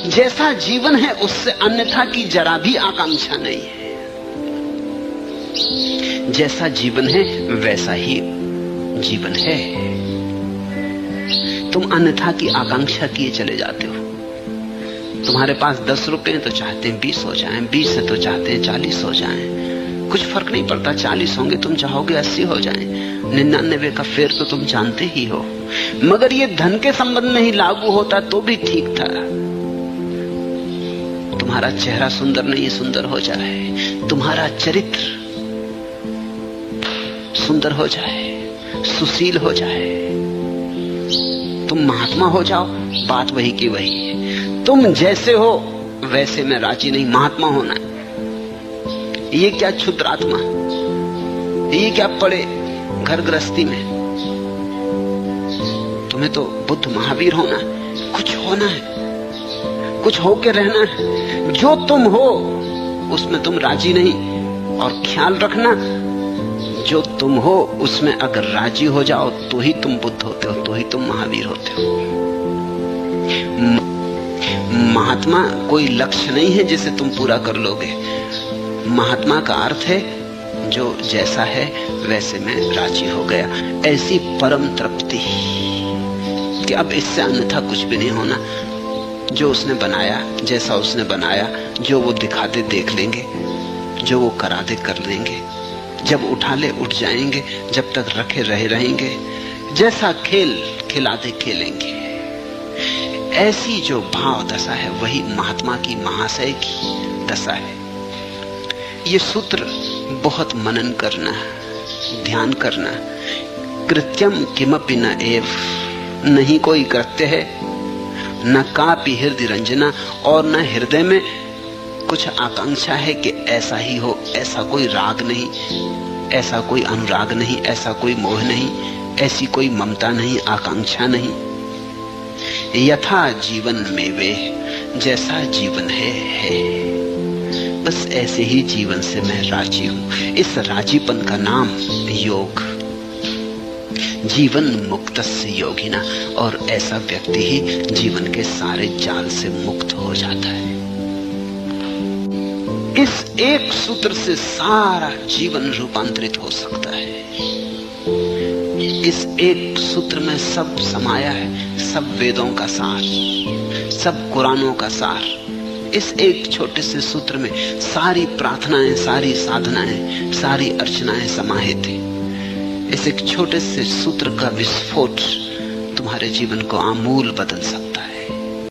जैसा जीवन है उससे अन्यथा की जरा भी आकांक्षा नहीं है। जैसा जीवन है वैसा ही जीवन है। तुम अन्यथा की आकांक्षा किए चले जाते हो। तुम्हारे पास 10 रुपए तो चाहते हैं 20 हो जाएं, 20 से तो चाहते हैं 40 हो जाएं। कुछ फर्क नहीं पड़ता, 40 होंगे, तुम चाहोगे 80 हो जाएं। 99 का फेर तो तुम जानते ही हो। मगर ये धन के संबंध में ही लागू होता तो भी ठीक था। तुम्हारा चेहरा सुंदर नहीं सुंदर हो जाए, तुम्हारा चरित्र सुंदर हो जाए, सुशील हो जाए, तुम महात्मा हो जाओ, बात वही की वही है। तुम जैसे हो वैसे मैं राजी नहीं। महात्मा होना है ये क्या क्षुद्रात्मा, ये क्या पड़े घर गृहस्थी में। तुम्हें तो बुद्ध महावीर होना है, कुछ होना है, कुछ होके रहना है। जो तुम हो उसमें तुम राजी नहीं। और ख्याल रखना, जो तुम हो उसमें अगर राजी हो जाओ तो ही तुम बुद्ध होते हो, तो ही तुम महावीर होते हो। महात्मा कोई लक्ष्य नहीं है जिसे तुम पूरा कर लोगे। महात्मा का अर्थ है जो जैसा है वैसे में राजी हो गया। ऐसी परम तृप्ति कि अब इससे अन्यथा कुछ भी नहीं होना। जो उसने बनाया, जैसा उसने बनाया, जो वो दिखा दे देख लेंगे, जो वो करा दे कर लेंगे, जब उठा ले उठ जाएंगे, जब तक रखे रहे रहेंगे, जैसा खेल खिला दे खेलेंगे। ऐसी जो भाव दशा है वही महात्मा की, महाशय की दशा है। ये सूत्र बहुत मनन करना, ध्यान करना। कृत्यम किमपि न एव, नहीं कोई कृत्य है, न कापि हृदय रंजना, और न हृदय में कुछ आकांक्षा है कि ऐसा ही हो। ऐसा कोई राग नहीं, ऐसा कोई अनुराग नहीं, ऐसा कोई मोह नहीं, ऐसी कोई ममता नहीं, आकांक्षा नहीं। यथा जीवन में वे, जैसा जीवन है। बस ऐसे ही जीवन से मैं राजी हूं। इस राजीपन का नाम योग। जीवन मुक्तस्य योगिना, और ऐसा व्यक्ति ही जीवन के सारे जाल से मुक्त हो जाता है। इस एक सूत्र से सारा जीवन रूपांतरित हो सकता है। इस एक सूत्र में सब समाया है, सब वेदों का सार, सब कुरानों का सार। इस एक छोटे से सूत्र में सारी प्रार्थनाएं, सारी साधनाएं, सारी अर्चनाएं समाहित हैं। इस एक छोटे से सूत्र का विस्फोट तुम्हारे जीवन को आमूल बदल सकता है।